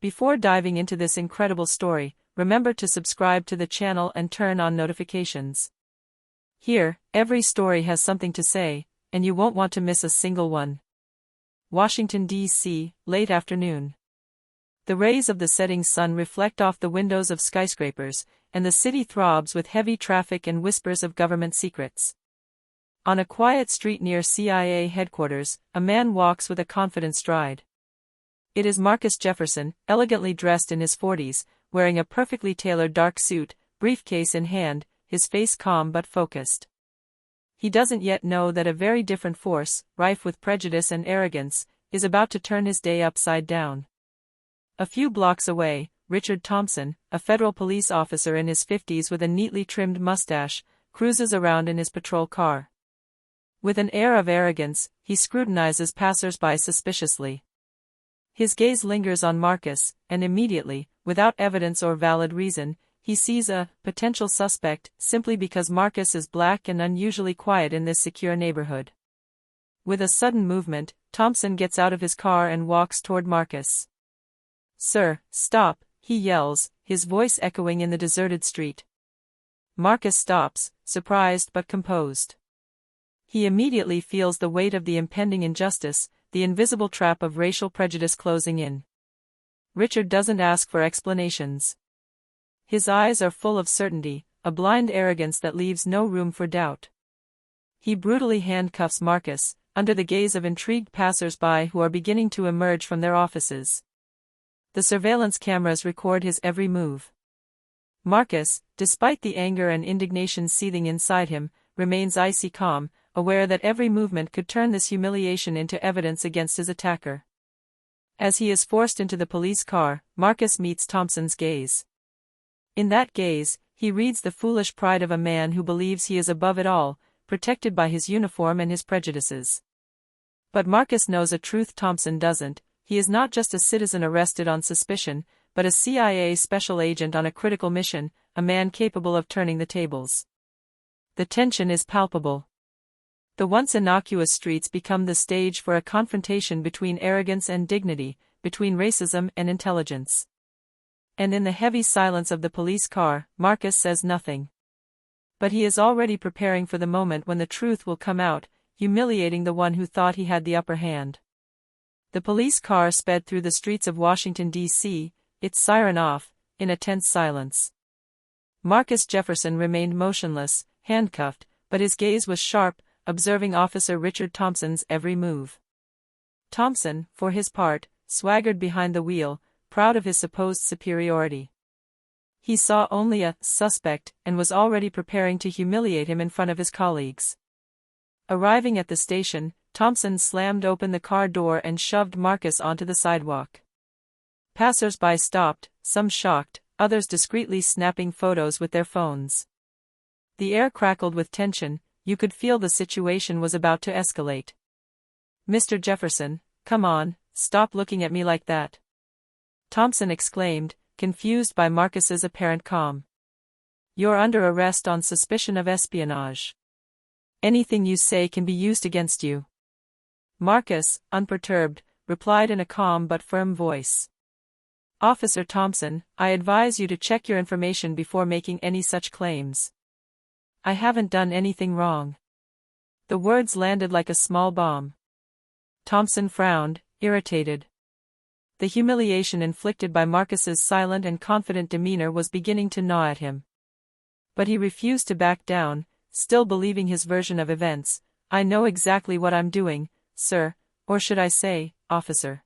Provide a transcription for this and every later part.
Before diving into this incredible story, remember to subscribe to the channel and turn on notifications. Here, every story has something to say, and you won't want to miss a single one. Washington, D.C., late afternoon. The rays of the setting sun reflect off the windows of skyscrapers, and the city throbs with heavy traffic and whispers of government secrets. On a quiet street near CIA headquarters, a man walks with a confident stride. It is Marcus Jefferson, elegantly dressed in his 40s, wearing a perfectly tailored dark suit, briefcase in hand, his face calm but focused. He doesn't yet know that a very different force, rife with prejudice and arrogance, is about to turn his day upside down. A few blocks away, Richard Thompson, a federal police officer in his 50s with a neatly trimmed mustache, cruises around in his patrol car. With an air of arrogance, he scrutinizes passers-by suspiciously. His gaze lingers on Marcus, and immediately, without evidence or valid reason, he sees a potential suspect simply because Marcus is black and unusually quiet in this secure neighborhood. With a sudden movement, Thompson gets out of his car and walks toward Marcus. "Sir, stop," he yells, his voice echoing in the deserted street. Marcus stops, surprised but composed. He immediately feels the weight of the impending injustice, the invisible trap of racial prejudice closing in. Richard doesn't ask for explanations. His eyes are full of certainty, a blind arrogance that leaves no room for doubt. He brutally handcuffs Marcus, under the gaze of intrigued passers-by who are beginning to emerge from their offices. The surveillance cameras record his every move. Marcus, despite the anger and indignation seething inside him, remains icy calm, aware that every movement could turn this humiliation into evidence against his attacker. As he is forced into the police car, Marcus meets Thompson's gaze. In that gaze, he reads the foolish pride of a man who believes he is above it all, protected by his uniform and his prejudices. But Marcus knows a truth Thompson doesn't: he is not just a citizen arrested on suspicion, but a CIA special agent on a critical mission, a man capable of turning the tables. The tension is palpable. The once innocuous streets become the stage for a confrontation between arrogance and dignity, between racism and intelligence. And in the heavy silence of the police car, Marcus says nothing. But he is already preparing for the moment when the truth will come out, humiliating the one who thought he had the upper hand. The police car sped through the streets of Washington, D.C., its siren off, in a tense silence. Marcus Jefferson remained motionless, handcuffed, but his gaze was sharp, observing Officer Richard Thompson's every move. Thompson, for his part, swaggered behind the wheel, proud of his supposed superiority. He saw only a suspect and was already preparing to humiliate him in front of his colleagues. Arriving at the station, Thompson slammed open the car door and shoved Marcus onto the sidewalk. Passers-by stopped, some shocked, others discreetly snapping photos with their phones. The air crackled with tension. You could feel the situation was about to escalate. "Mr. Jefferson, come on, stop looking at me like that," Thompson exclaimed, confused by Marcus's apparent calm. "You're under arrest on suspicion of espionage. Anything you say can be used against you." Marcus, unperturbed, replied in a calm but firm voice. "Officer Thompson, I advise you to check your information before making any such claims. I haven't done anything wrong." The words landed like a small bomb. Thompson frowned, irritated. The humiliation inflicted by Marcus's silent and confident demeanor was beginning to gnaw at him. But he refused to back down, still believing his version of events. "I know exactly what I'm doing, sir, or should I say, officer."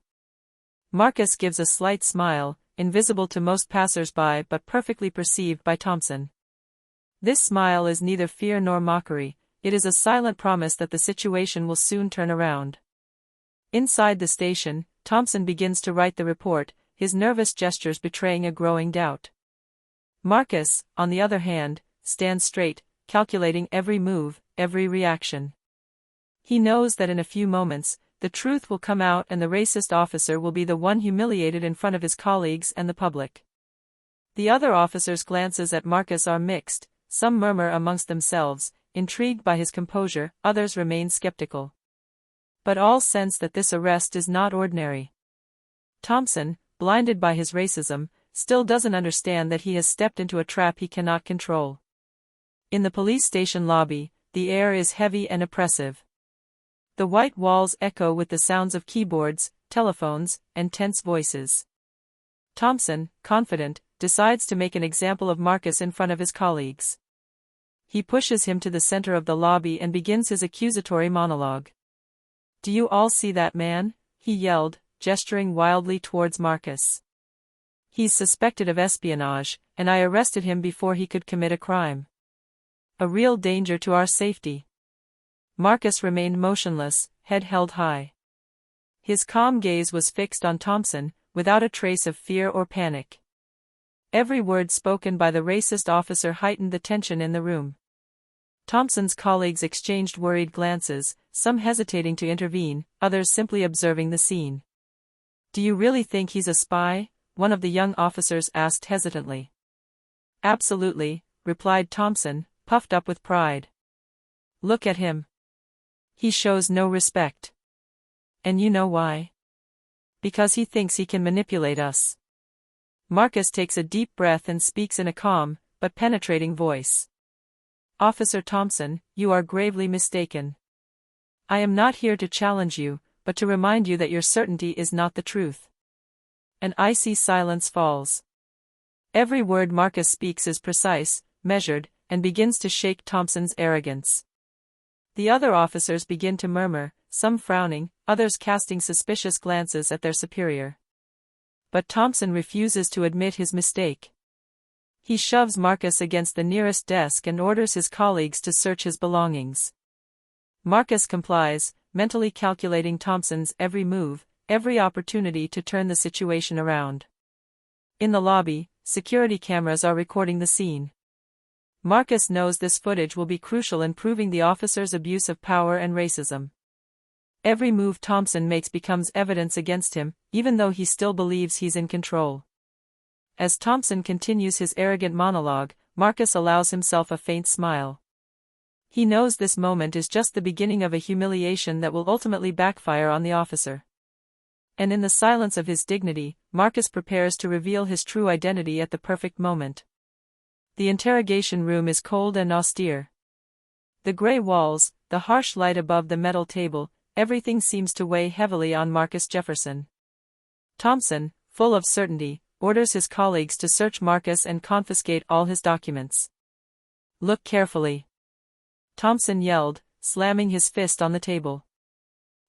Marcus gives a slight smile, invisible to most passers-by but perfectly perceived by Thompson. This smile is neither fear nor mockery, it is a silent promise that the situation will soon turn around. Inside the station, Thompson begins to write the report, his nervous gestures betraying a growing doubt. Marcus, on the other hand, stands straight, calculating every move, every reaction. He knows that in a few moments, the truth will come out and the racist officer will be the one humiliated in front of his colleagues and the public. The other officers' glances at Marcus are mixed. Some murmur amongst themselves, intrigued by his composure, others remain skeptical. But all sense that this arrest is not ordinary. Thompson, blinded by his racism, still doesn't understand that he has stepped into a trap he cannot control. In the police station lobby, the air is heavy and oppressive. The white walls echo with the sounds of keyboards, telephones, and tense voices. Thompson, confident, decides to make an example of Marcus in front of his colleagues. He pushes him to the center of the lobby and begins his accusatory monologue. "Do you all see that man?" he yelled, gesturing wildly towards Marcus. "He's suspected of espionage, and I arrested him before he could commit a crime. A real danger to our safety." Marcus remained motionless, head held high. His calm gaze was fixed on Thompson, without a trace of fear or panic. Every word spoken by the racist officer heightened the tension in the room. Thompson's colleagues exchanged worried glances, some hesitating to intervene, others simply observing the scene. "Do you really think he's a spy?" one of the young officers asked hesitantly. "Absolutely," replied Thompson, puffed up with pride. "Look at him. He shows no respect. And you know why? Because he thinks he can manipulate us." Marcus takes a deep breath and speaks in a calm, but penetrating voice. "Officer Thompson, you are gravely mistaken. I am not here to challenge you, but to remind you that your certainty is not the truth." An icy silence falls. Every word Marcus speaks is precise, measured, and begins to shake Thompson's arrogance. The other officers begin to murmur, some frowning, others casting suspicious glances at their superior. But Thompson refuses to admit his mistake. He shoves Marcus against the nearest desk and orders his colleagues to search his belongings. Marcus complies, mentally calculating Thompson's every move, every opportunity to turn the situation around. In the lobby, security cameras are recording the scene. Marcus knows this footage will be crucial in proving the officer's abuse of power and racism. Every move Thompson makes becomes evidence against him, even though he still believes he's in control. As Thompson continues his arrogant monologue, Marcus allows himself a faint smile. He knows this moment is just the beginning of a humiliation that will ultimately backfire on the officer. And in the silence of his dignity, Marcus prepares to reveal his true identity at the perfect moment. The interrogation room is cold and austere. The gray walls, the harsh light above the metal table, everything seems to weigh heavily on Marcus Jefferson. Thompson, full of certainty, orders his colleagues to search Marcus and confiscate all his documents. "Look carefully," Thompson yelled, slamming his fist on the table.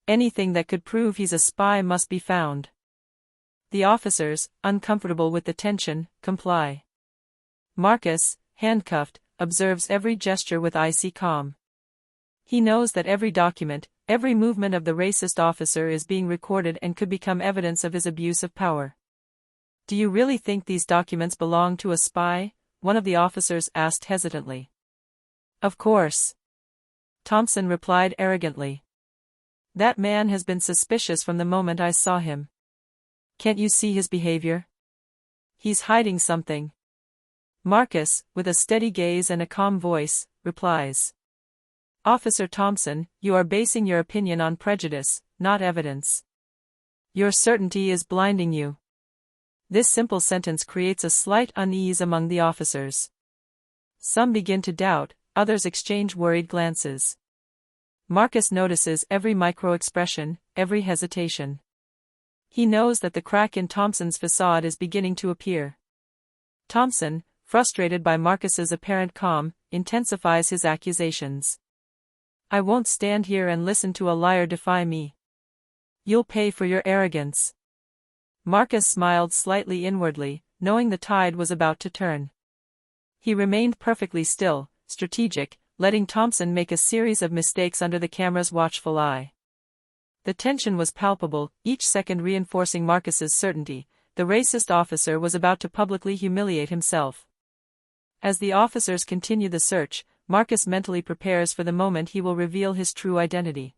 "Anything that could prove he's a spy must be found." The officers, uncomfortable with the tension, comply. Marcus, handcuffed, observes every gesture with icy calm. He knows that every document, every movement of the racist officer is being recorded and could become evidence of his abuse of power. "Do you really think these documents belong to a spy?" one of the officers asked hesitantly. "Of course," Thompson replied arrogantly. "That man has been suspicious from the moment I saw him. Can't you see his behavior? He's hiding something." Marcus, with a steady gaze and a calm voice, replies. "Officer Thompson, you are basing your opinion on prejudice, not evidence. Your certainty is blinding you." This simple sentence creates a slight unease among the officers. Some begin to doubt, others exchange worried glances. Marcus notices every micro-expression, every hesitation. He knows that the crack in Thompson's facade is beginning to appear. Thompson, frustrated by Marcus's apparent calm, intensifies his accusations. "I won't stand here and listen to a liar defy me. You'll pay for your arrogance." Marcus smiled slightly inwardly, knowing the tide was about to turn. He remained perfectly still, strategic, letting Thompson make a series of mistakes under the camera's watchful eye. The tension was palpable, each second reinforcing Marcus's certainty. The racist officer was about to publicly humiliate himself. As the officers continue the search, Marcus mentally prepares for the moment he will reveal his true identity.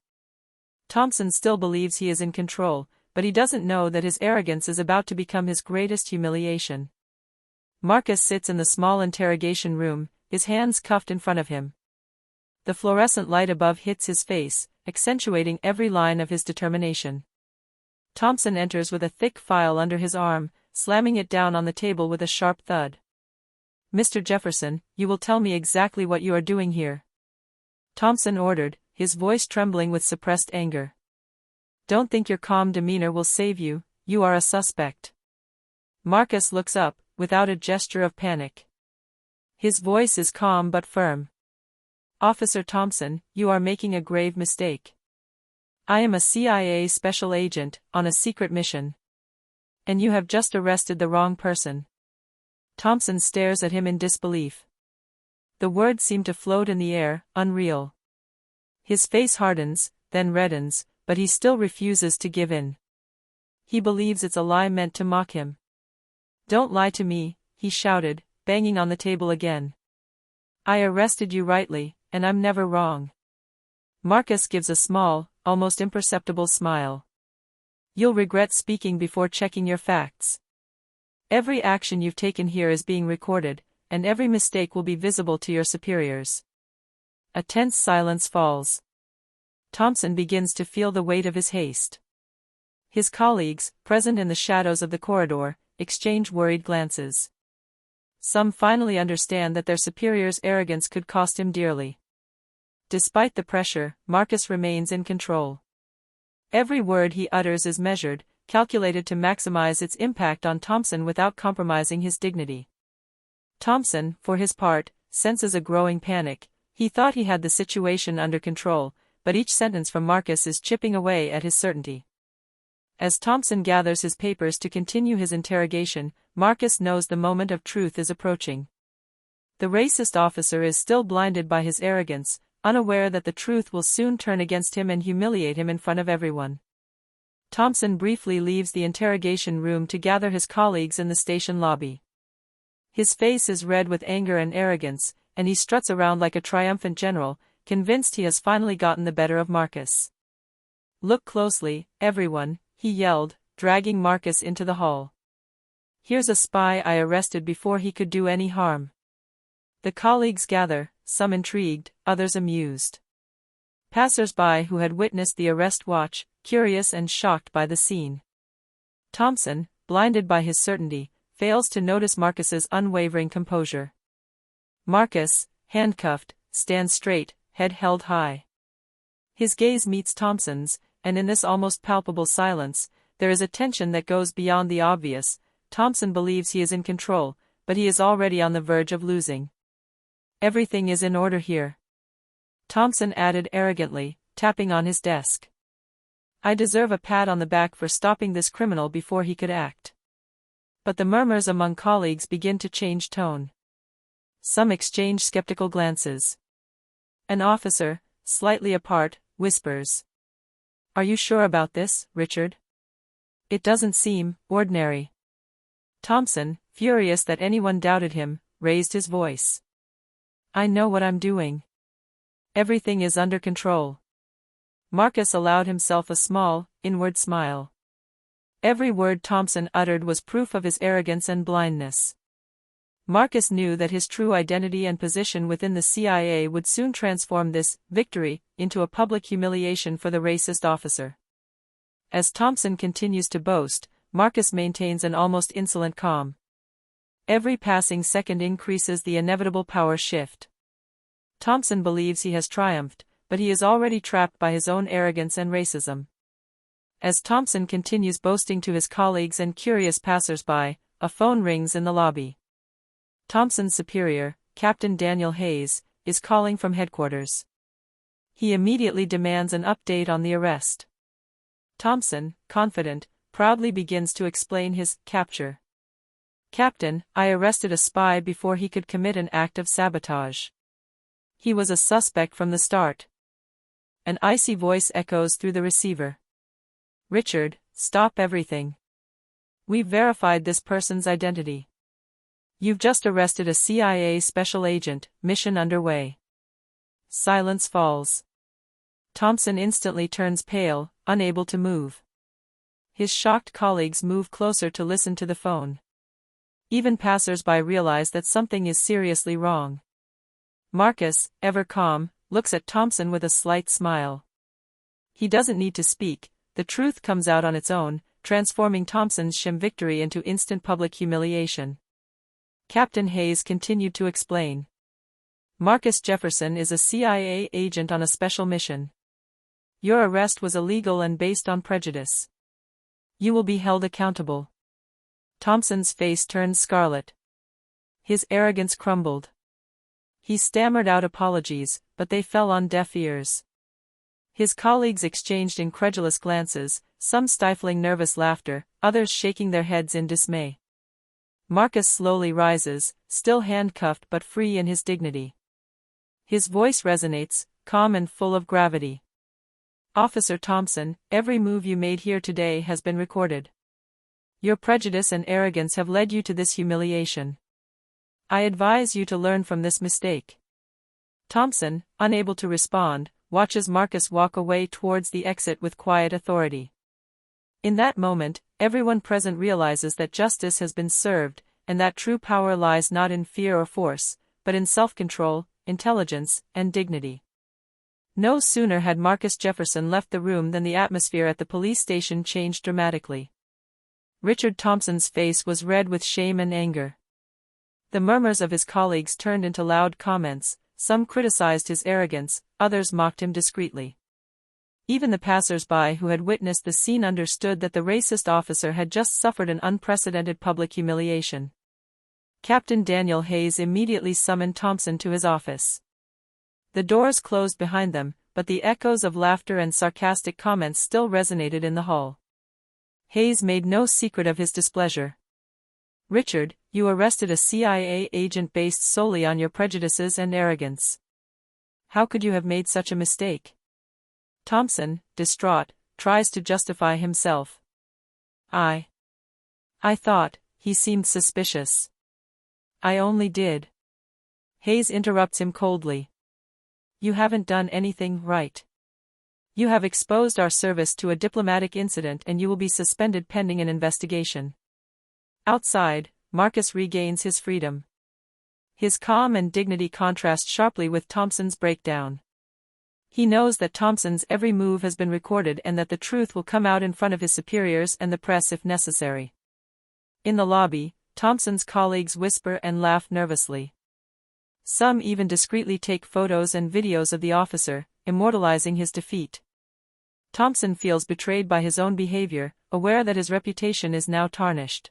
Thompson still believes he is in control, but he doesn't know that his arrogance is about to become his greatest humiliation. Marcus sits in the small interrogation room, his hands cuffed in front of him. The fluorescent light above hits his face, accentuating every line of his determination. Thompson enters with a thick file under his arm, slamming it down on the table with a sharp thud. "Mr. Jefferson, you will tell me exactly what you are doing here," Thompson ordered, his voice trembling with suppressed anger. "Don't think your calm demeanor will save you, you are a suspect." Marcus looks up, without a gesture of panic. His voice is calm but firm. "Officer Thompson, you are making a grave mistake. I am a CIA special agent, on a secret mission. And you have just arrested the wrong person." Thompson stares at him in disbelief. The words seem to float in the air, unreal. His face hardens, then reddens, but he still refuses to give in. He believes it's a lie meant to mock him. "Don't lie to me," he shouted, banging on the table again. "I arrested you rightly, and I'm never wrong." Marcus gives a small, almost imperceptible smile. "You'll regret speaking before checking your facts. Every action you've taken here is being recorded, and every mistake will be visible to your superiors." A tense silence falls. Thompson begins to feel the weight of his haste. His colleagues, present in the shadows of the corridor, exchange worried glances. Some finally understand that their superior's arrogance could cost him dearly. Despite the pressure, Marcus remains in control. Every word he utters is measured, calculated to maximize its impact on Thompson without compromising his dignity. Thompson, for his part, senses a growing panic. He thought he had the situation under control, but each sentence from Marcus is chipping away at his certainty. As Thompson gathers his papers to continue his interrogation, Marcus knows the moment of truth is approaching. The racist officer is still blinded by his arrogance, unaware that the truth will soon turn against him and humiliate him in front of everyone. Thompson briefly leaves the interrogation room to gather his colleagues in the station lobby. His face is red with anger and arrogance, and he struts around like a triumphant general, convinced he has finally gotten the better of Marcus. "Look closely, everyone," he yelled, dragging Marcus into the hall. "Here's a spy I arrested before he could do any harm." The colleagues gather, some intrigued, others amused. Passers-by who had witnessed the arrest watch, curious and shocked by the scene. Thompson, blinded by his certainty, fails to notice Marcus's unwavering composure. Marcus, handcuffed, stands straight, head held high. His gaze meets Thompson's, and in this almost palpable silence, there is a tension that goes beyond the obvious. Thompson believes he is in control, but he is already on the verge of losing. "Everything is in order here," Thompson added arrogantly, tapping on his desk. "I deserve a pat on the back for stopping this criminal before he could act." But the murmurs among colleagues begin to change tone. Some exchange skeptical glances. An officer, slightly apart, whispers, "Are you sure about this, Richard? It doesn't seem ordinary." Thompson, furious that anyone doubted him, raised his voice. "I know what I'm doing. Everything is under control." Marcus allowed himself a small, inward smile. Every word Thompson uttered was proof of his arrogance and blindness. Marcus knew that his true identity and position within the CIA would soon transform this victory into a public humiliation for the racist officer. As Thompson continues to boast, Marcus maintains an almost insolent calm. Every passing second increases the inevitable power shift. Thompson believes he has triumphed, but he is already trapped by his own arrogance and racism. As Thompson continues boasting to his colleagues and curious passers-by, a phone rings in the lobby. Thompson's superior, Captain Daniel Hayes, is calling from headquarters. He immediately demands an update on the arrest. Thompson, confident, proudly begins to explain his capture. "Captain, I arrested a spy before he could commit an act of sabotage. He was a suspect from the start." An icy voice echoes through the receiver. "Richard, stop everything. We've verified this person's identity. You've just arrested a CIA special agent, mission underway." Silence falls. Thompson instantly turns pale, unable to move. His shocked colleagues move closer to listen to the phone. Even passers-by realize that something is seriously wrong. Marcus, ever calm, looks at Thompson with a slight smile. He doesn't need to speak, the truth comes out on its own, transforming Thompson's sham victory into instant public humiliation. Captain Hayes continued to explain. Marcus Jefferson is a CIA agent on a special mission. Your arrest was illegal and based on prejudice. You will be held accountable. Thompson's face turned scarlet. His arrogance crumbled. He stammered out apologies, but they fell on deaf ears. His colleagues exchanged incredulous glances, some stifling nervous laughter, others shaking their heads in dismay. Marcus slowly rises, still handcuffed but free in his dignity. His voice resonates, calm and full of gravity. Officer Thompson, every move you made here today has been recorded. Your prejudice and arrogance have led you to this humiliation. I advise you to learn from this mistake. Thompson, unable to respond, watches Marcus walk away towards the exit with quiet authority. In that moment, everyone present realizes that justice has been served, and that true power lies not in fear or force, but in self-control, intelligence, and dignity. No sooner had Marcus Jefferson left the room than the atmosphere at the police station changed dramatically. Richard Thompson's face was red with shame and anger. The murmurs of his colleagues turned into loud comments, some criticized his arrogance, others mocked him discreetly. Even the passers-by who had witnessed the scene understood that the racist officer had just suffered an unprecedented public humiliation. Captain Daniel Hayes immediately summoned Thompson to his office. The doors closed behind them, but the echoes of laughter and sarcastic comments still resonated in the hall. Hayes made no secret of his displeasure. Richard, you arrested a CIA agent based solely on your prejudices and arrogance. How could you have made such a mistake? Thompson, distraught, tries to justify himself. I thought, he seemed suspicious. I only did. Hayes interrupts him coldly. You haven't done anything right. You have exposed our service to a diplomatic incident and you will be suspended pending an investigation. Outside, Marcus regains his freedom. His calm and dignity contrast sharply with Thompson's breakdown. He knows that Thompson's every move has been recorded and that the truth will come out in front of his superiors and the press if necessary. In the lobby, Thompson's colleagues whisper and laugh nervously. Some even discreetly take photos and videos of the officer, immortalizing his defeat. Thompson feels betrayed by his own behavior, aware that his reputation is now tarnished.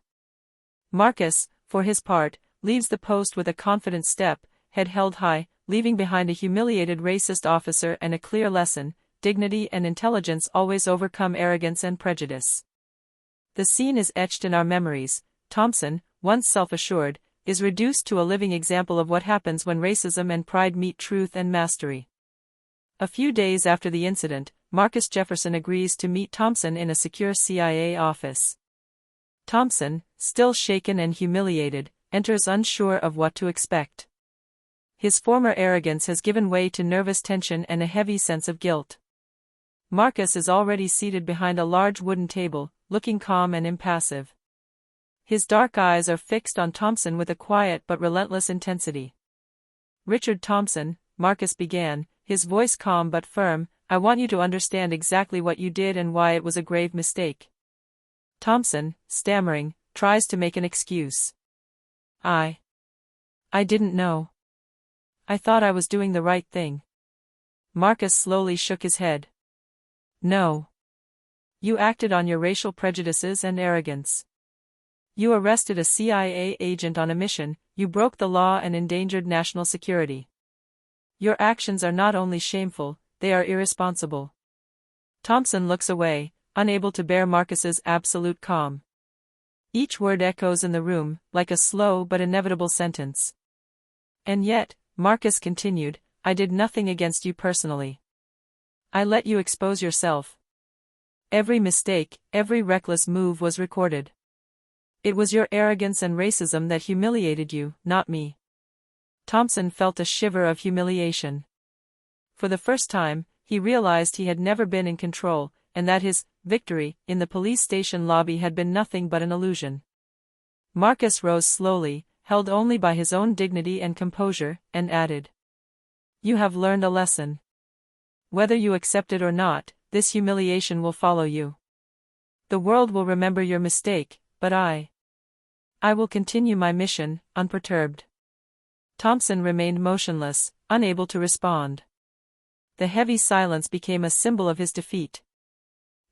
Marcus, for his part, leaves the post with a confident step, head held high, leaving behind a humiliated racist officer and a clear lesson: dignity and intelligence always overcome arrogance and prejudice. The scene is etched in our memories. Thompson, once self-assured, is reduced to a living example of what happens when racism and pride meet truth and mastery. A few days after the incident, Marcus Jefferson agrees to meet Thompson in a secure CIA office. Thompson, still shaken and humiliated, enters unsure of what to expect. His former arrogance has given way to nervous tension and a heavy sense of guilt. Marcus is already seated behind a large wooden table, looking calm and impassive. His dark eyes are fixed on Thompson with a quiet but relentless intensity. Richard Thompson, Marcus began, his voice calm but firm, I want you to understand exactly what you did and why it was a grave mistake. Thompson, stammering, tries to make an excuse. I didn't know. I thought I was doing the right thing. Marcus slowly shook his head. No. You acted on your racial prejudices and arrogance. You arrested a CIA agent on a mission, you broke the law and endangered national security. Your actions are not only shameful, they are irresponsible. Thompson looks away, unable to bear Marcus's absolute calm. Each word echoes in the room, like a slow but inevitable sentence. And yet, Marcus continued, I did nothing against you personally. I let you expose yourself. Every mistake, every reckless move was recorded. It was your arrogance and racism that humiliated you, not me. Thompson felt a shiver of humiliation. For the first time, he realized he had never been in control, and that his victory in the police station lobby had been nothing but an illusion. Marcus rose slowly, held only by his own dignity and composure, and added, You have learned a lesson. Whether you accept it or not, this humiliation will follow you. The world will remember your mistake, but I will continue my mission, unperturbed. Thompson remained motionless, unable to respond. The heavy silence became a symbol of his defeat.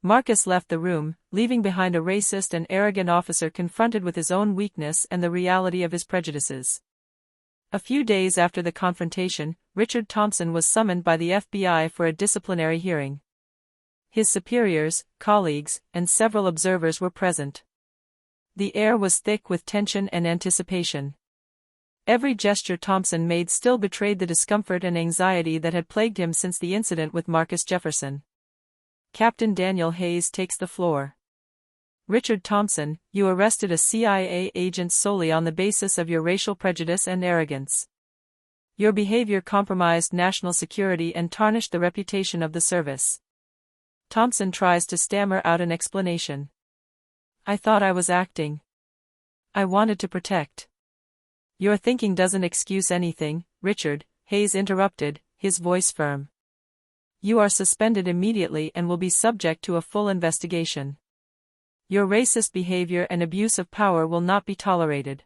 Marcus left the room, leaving behind a racist and arrogant officer confronted with his own weakness and the reality of his prejudices. A few days after the confrontation, Richard Thompson was summoned by the FBI for a disciplinary hearing. His superiors, colleagues, and several observers were present. The air was thick with tension and anticipation. Every gesture Thompson made still betrayed the discomfort and anxiety that had plagued him since the incident with Marcus Jefferson. Captain Daniel Hayes takes the floor. Richard Thompson, you arrested a CIA agent solely on the basis of your racial prejudice and arrogance. Your behavior compromised national security and tarnished the reputation of the service. Thompson tries to stammer out an explanation. I thought I was acting. I wanted to protect. Your thinking doesn't excuse anything, Richard, Hayes interrupted, his voice firm. You are suspended immediately and will be subject to a full investigation. Your racist behavior and abuse of power will not be tolerated.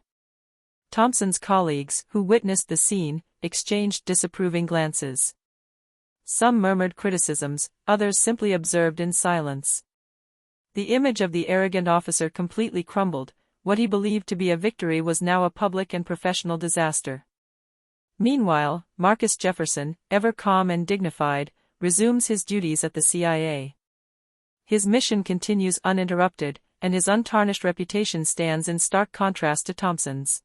Thompson's colleagues, who witnessed the scene, exchanged disapproving glances. Some murmured criticisms, others simply observed in silence. The image of the arrogant officer completely crumbled. What he believed to be a victory was now a public and professional disaster. Meanwhile, Marcus Jefferson, ever calm and dignified, resumes his duties at the CIA. His mission continues uninterrupted, and his untarnished reputation stands in stark contrast to Thompson's.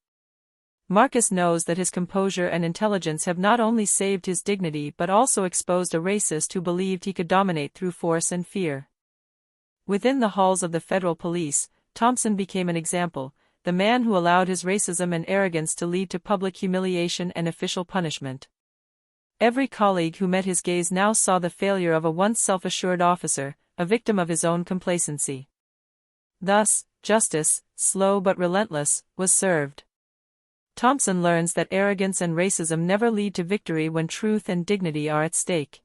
Marcus knows that his composure and intelligence have not only saved his dignity but also exposed a racist who believed he could dominate through force and fear. Within the halls of the federal police, Thompson became an example, the man who allowed his racism and arrogance to lead to public humiliation and official punishment. Every colleague who met his gaze now saw the failure of a once self-assured officer, a victim of his own complacency. Thus, justice, slow but relentless, was served. Thompson learns that arrogance and racism never lead to victory when truth and dignity are at stake.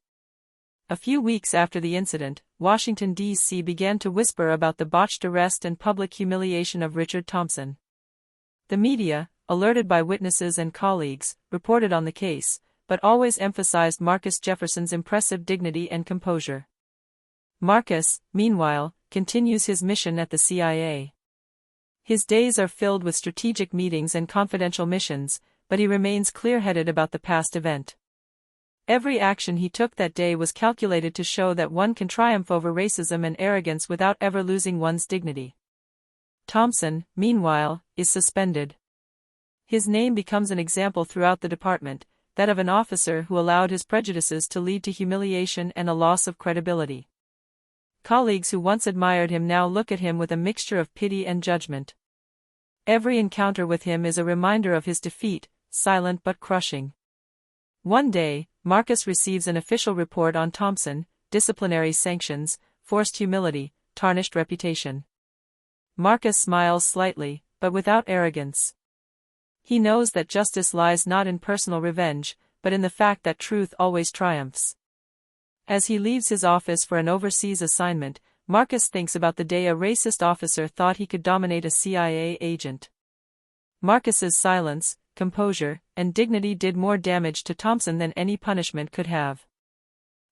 A few weeks after the incident, Washington, D.C. began to whisper about the botched arrest and public humiliation of Richard Thompson. The media, alerted by witnesses and colleagues, reported on the case, but always emphasized Marcus Jefferson's impressive dignity and composure. Marcus, meanwhile, continues his mission at the CIA. His days are filled with strategic meetings and confidential missions, but he remains clear-headed about the past event. Every action he took that day was calculated to show that one can triumph over racism and arrogance without ever losing one's dignity. Thompson, meanwhile, is suspended. His name becomes an example throughout the department, that of an officer who allowed his prejudices to lead to humiliation and a loss of credibility. Colleagues who once admired him now look at him with a mixture of pity and judgment. Every encounter with him is a reminder of his defeat, silent but crushing. One day, Marcus receives an official report on Thompson, disciplinary sanctions, forced humility, tarnished reputation. Marcus smiles slightly, but without arrogance. He knows that justice lies not in personal revenge, but in the fact that truth always triumphs. As he leaves his office for an overseas assignment, Marcus thinks about the day a racist officer thought he could dominate a CIA agent. Marcus's silence, composure, and dignity did more damage to Thompson than any punishment could have.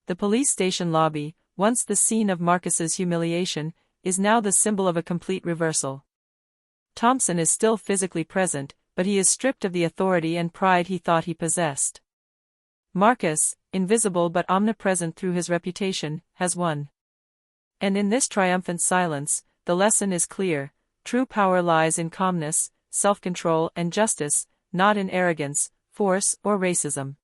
The police station lobby, once the scene of Marcus's humiliation, is now the symbol of a complete reversal. Thompson is still physically present, but he is stripped of the authority and pride he thought he possessed. Marcus, invisible but omnipresent through his reputation, has won. And in this triumphant silence, the lesson is clear: true power lies in calmness, self-control and justice, not in arrogance, force or racism.